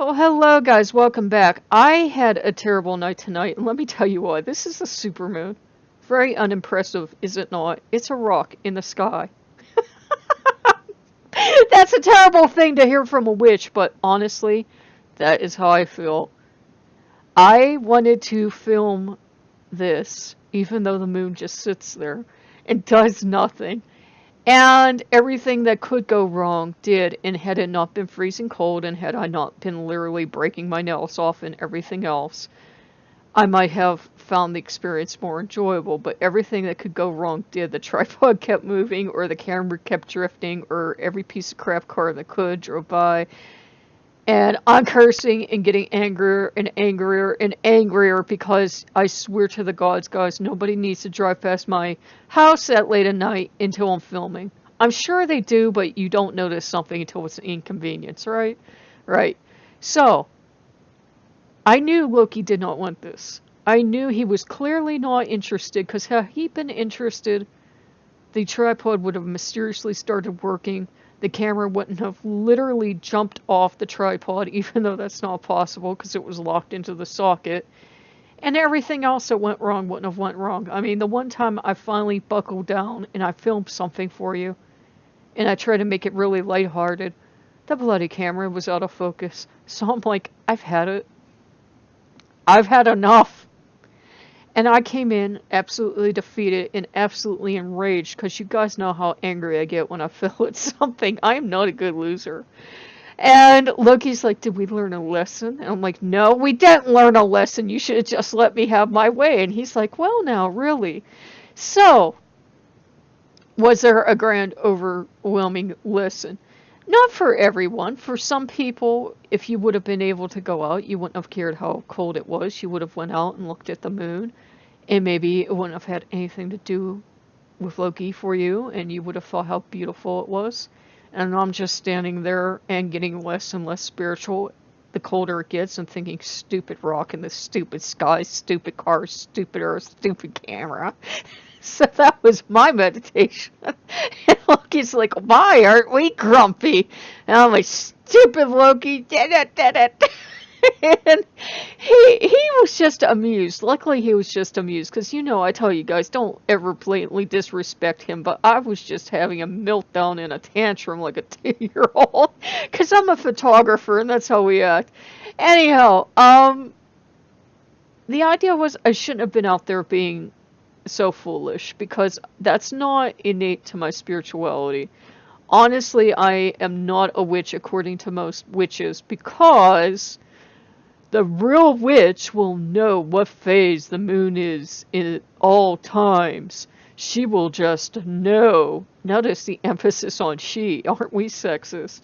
Well, hello guys, welcome back. I had a terrible night tonight, and let me tell you what, this is a supermoon. Very unimpressive, is it not? It's a rock in the sky. That's a terrible thing to hear from a witch, but honestly, that is how I feel. I wanted to film this, even though the moon just sits there and does nothing. And everything that could go wrong did, and had it not been freezing cold, and had I not been literally breaking my nails off and everything else, I might have found the experience more enjoyable. But everything that could go wrong did. The tripod kept moving, or the camera kept drifting, or every piece of crap car that could drove by. And I'm cursing and getting angrier and angrier and angrier because I swear to the gods, guys, nobody needs to drive past my house that late at night until I'm filming. I'm sure they do, but you don't notice something until it's an inconvenience, right? Right. So, I knew Loki did not want this. I knew he was clearly not interested, because had he been interested, the tripod would have mysteriously started working. The camera wouldn't have literally jumped off the tripod, even though that's not possible because it was locked into the socket. And everything else that went wrong wouldn't have went wrong. I mean, the one time I finally buckled down and I filmed something for you, and I tried to make it really lighthearted, the bloody camera was out of focus. So I'm like, I've had it. I've had enough. And I came in absolutely defeated and absolutely enraged, because you guys know how angry I get when I fail at something. I am not a good loser. And Loki's like, did we learn a lesson? And I'm like, no, we didn't learn a lesson. You should have just let me have my way. And he's like, well, now, really? So, was there a grand, overwhelming lesson? Not for everyone. For some people, if you would have been able to go out, you wouldn't have cared how cold it was. You would have went out and looked at the moon, and maybe it wouldn't have had anything to do with Loki for you, and you would have thought how beautiful it was. And I'm just standing there and getting less and less spiritual the colder it gets, and thinking, stupid rock in the stupid sky, stupid car, stupid earth, stupid camera. So that was my meditation. And Loki's like, why aren't we grumpy? And I'm like, stupid Loki, did it. And he was just amused. Luckily, he was just amused, because, I tell you guys, don't ever blatantly disrespect him, but I was just having a meltdown and a tantrum like a 2-year-old, because I'm a photographer, and that's how we act. Anyhow, the idea was I shouldn't have been out there being so foolish, because that's not innate to my spirituality. Honestly, I am not a witch according to most witches, because the real witch will know what phase the moon is in all times. She will just know. Notice the emphasis on she. Aren't we sexist?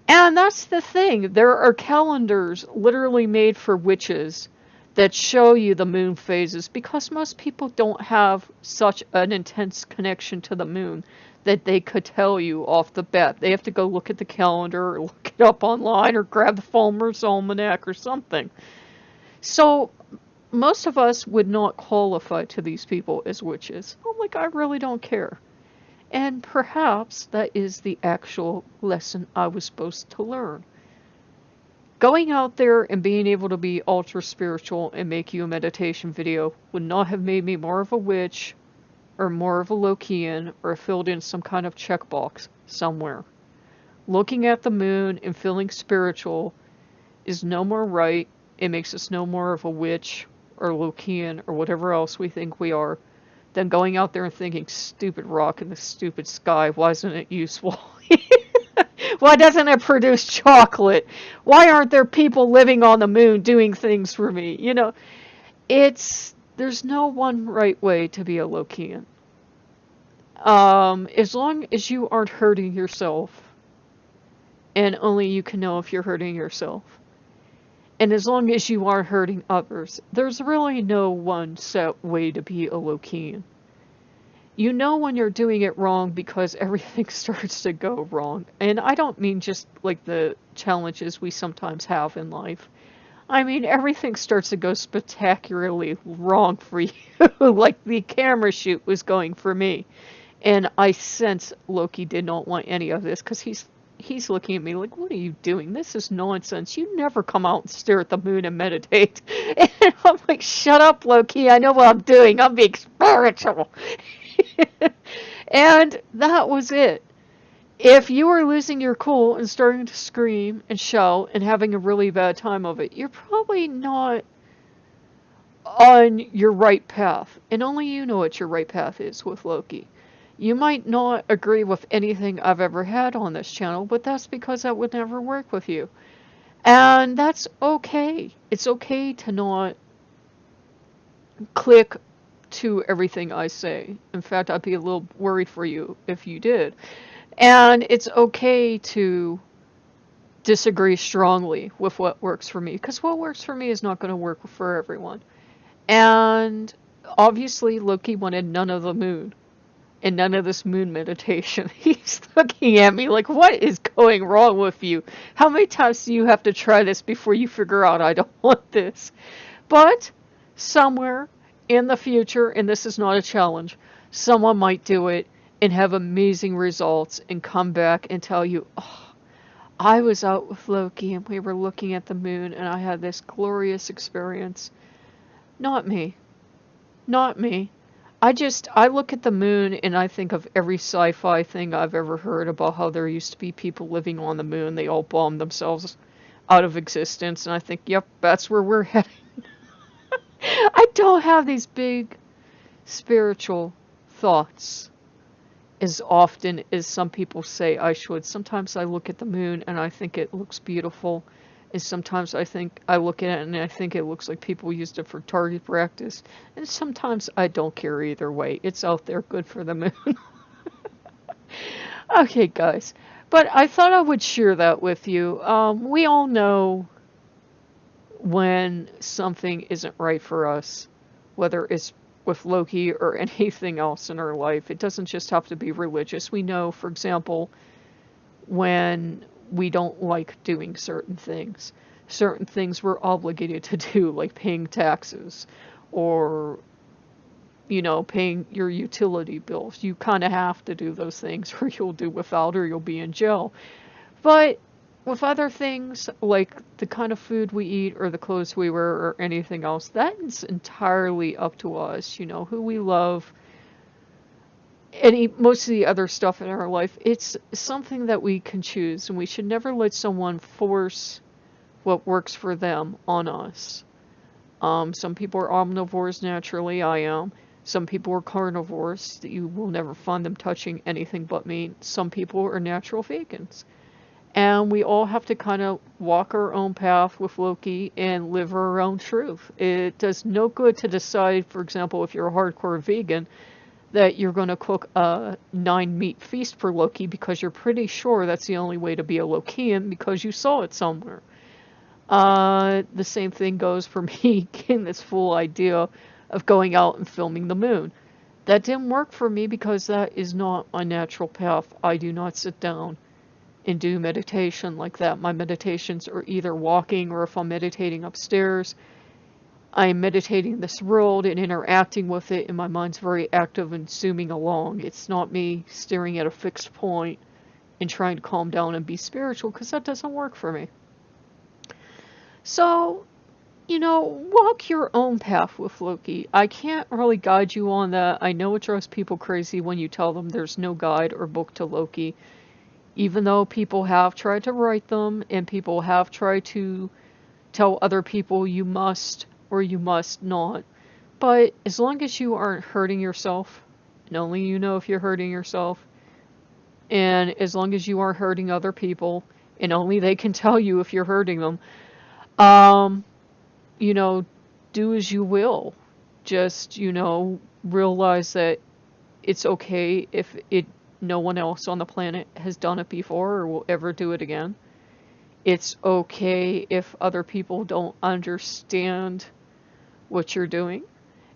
And that's the thing. There are calendars literally made for witches that show you the moon phases, because most people don't have such an intense connection to the moon that they could tell you off the bat. They have to go look at the calendar, or look it up online, or grab the Fulmer's Almanac or something. So most of us would not qualify to these people as witches. I'm like, I really don't care. And perhaps that is the actual lesson I was supposed to learn. Going out there and being able to be ultra spiritual and make you a meditation video would not have made me more of a witch, or more of a Lokean, or filled in some kind of checkbox somewhere. Looking at the moon and feeling spiritual is no more right. It makes us no more of a witch, or Lokean, or whatever else we think we are, than going out there and thinking, stupid rock in the stupid sky, why isn't it useful? Why doesn't it produce chocolate? Why aren't there people living on the moon doing things for me? There's no one right way to be a Lokean. As long as you aren't hurting yourself, and only you can know if you're hurting yourself, and as long as you aren't hurting others, there's really no one set way to be a Lokean. You know when you're doing it wrong because everything starts to go wrong. And I don't mean just like the challenges we sometimes have in life. I mean, everything starts to go spectacularly wrong for you, like the camera shoot was going for me. And I sense Loki did not want any of this, because he's he's looking at me like, what are you doing? This is nonsense. You never come out and stare at the moon and meditate. And I'm like, shut up, Loki. I know what I'm doing. I'm being spiritual. And that was it. If you are losing your cool and starting to scream and shout and having a really bad time of it, you're probably not on your right path. And only you know what your right path is with Loki. You might not agree with anything I've ever had on this channel, but that's because that would never work with you. And that's okay. It's okay to not click to everything I say. In fact, I'd be a little worried for you if you did. And it's okay to disagree strongly with what works for me, because what works for me is not going to work for everyone. And obviously, Loki wanted none of the moon and none of this moon meditation. He's looking at me like, what is going wrong with you? How many times do you have to try this before you figure out I don't want this? But somewhere in the future, and this is not a challenge, someone might do it and have amazing results and come back and tell you, oh, I was out with Loki and we were looking at the moon and I had this glorious experience. Not me. Not me. I look at the moon and I think of every sci-fi thing I've ever heard about how there used to be people living on the moon. They all bombed themselves out of existence. And I think, yep, that's where we're heading. I don't have these big spiritual thoughts as often as some people say I should. Sometimes I look at the moon and I think it looks beautiful. And sometimes I look at it and I think it looks like people used it for target practice. And sometimes I don't care either way. It's out there, good for the moon. Okay, guys. But I thought I would share that with you. We all know when something isn't right for us, whether it's with Loki or anything else in our life. It doesn't just have to be religious. We know, for example, when we don't like doing certain things we're obligated to do, like paying taxes or, paying your utility bills. You kind of have to do those things or you'll do without or you'll be in jail. But with other things, like the kind of food we eat or the clothes we wear or anything else, that is entirely up to us, who we love. Most of the other stuff in our life, it's something that we can choose, and we should never let someone force what works for them on us. Some people are omnivores naturally, I am. Some people are carnivores, you will never find them touching anything but meat. Some people are natural vegans. And we all have to kind of walk our own path with Loki and live our own truth. It does no good to decide, for example, if you're a hardcore vegan, that you're going to cook a 9-meat feast for Loki because you're pretty sure that's the only way to be a Lokean because you saw it somewhere. The same thing goes for me getting this full idea of going out and filming the moon. That didn't work for me because that is not my natural path. I do not sit down and do meditation like that. My meditations are either walking, or if I'm meditating upstairs, I'm meditating this world and interacting with it, and my mind's very active and zooming along. It's not me staring at a fixed point and trying to calm down and be spiritual, because that doesn't work for me. So, walk your own path with Loki. I can't really guide you on that. I know it drives people crazy when you tell them there's no guide or book to Loki, even though people have tried to write them and people have tried to tell other people you must or you must not. But as long as you aren't hurting yourself, and only you know if you're hurting yourself, and as long as you aren't hurting other people, and only they can tell you if you're hurting them, do as you will. Just, realize that it's okay if no one else on the planet has done it before or will ever do it again. It's okay if other people don't understand what you're doing.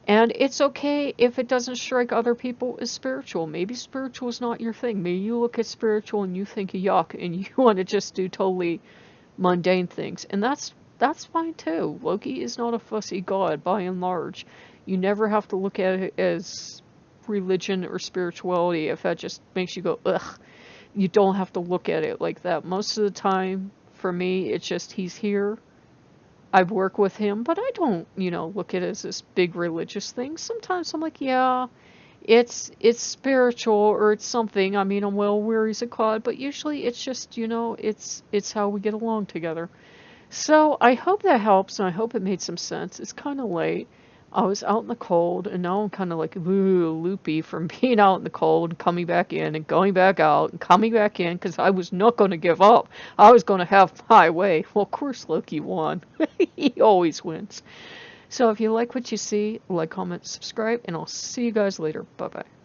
And it's okay if it doesn't strike other people as spiritual. Maybe spiritual is not your thing. Maybe you look at spiritual and you think yuck and you want to just do totally mundane things. And that's fine too. Loki is not a fussy god by and large. You never have to look at it as religion or spirituality if that just makes you go ugh. you don't have to look at it like that. Most of the time, for me, it's just he's here. I work with him, but I don't, look at it as this big religious thing. Sometimes I'm like, yeah, it's spiritual or it's something. I mean, I'm well aware he's a god, but usually it's just, it's how we get along together. So I hope that helps, and I hope it made some sense. It's kind of late. I was out in the cold, and now I'm kind of like loopy from being out in the cold and coming back in and going back out and coming back in because I was not going to give up. I was going to have my way. Well, of course, Loki won. He always wins. So if you like what you see, like, comment, subscribe, and I'll see you guys later. Bye bye.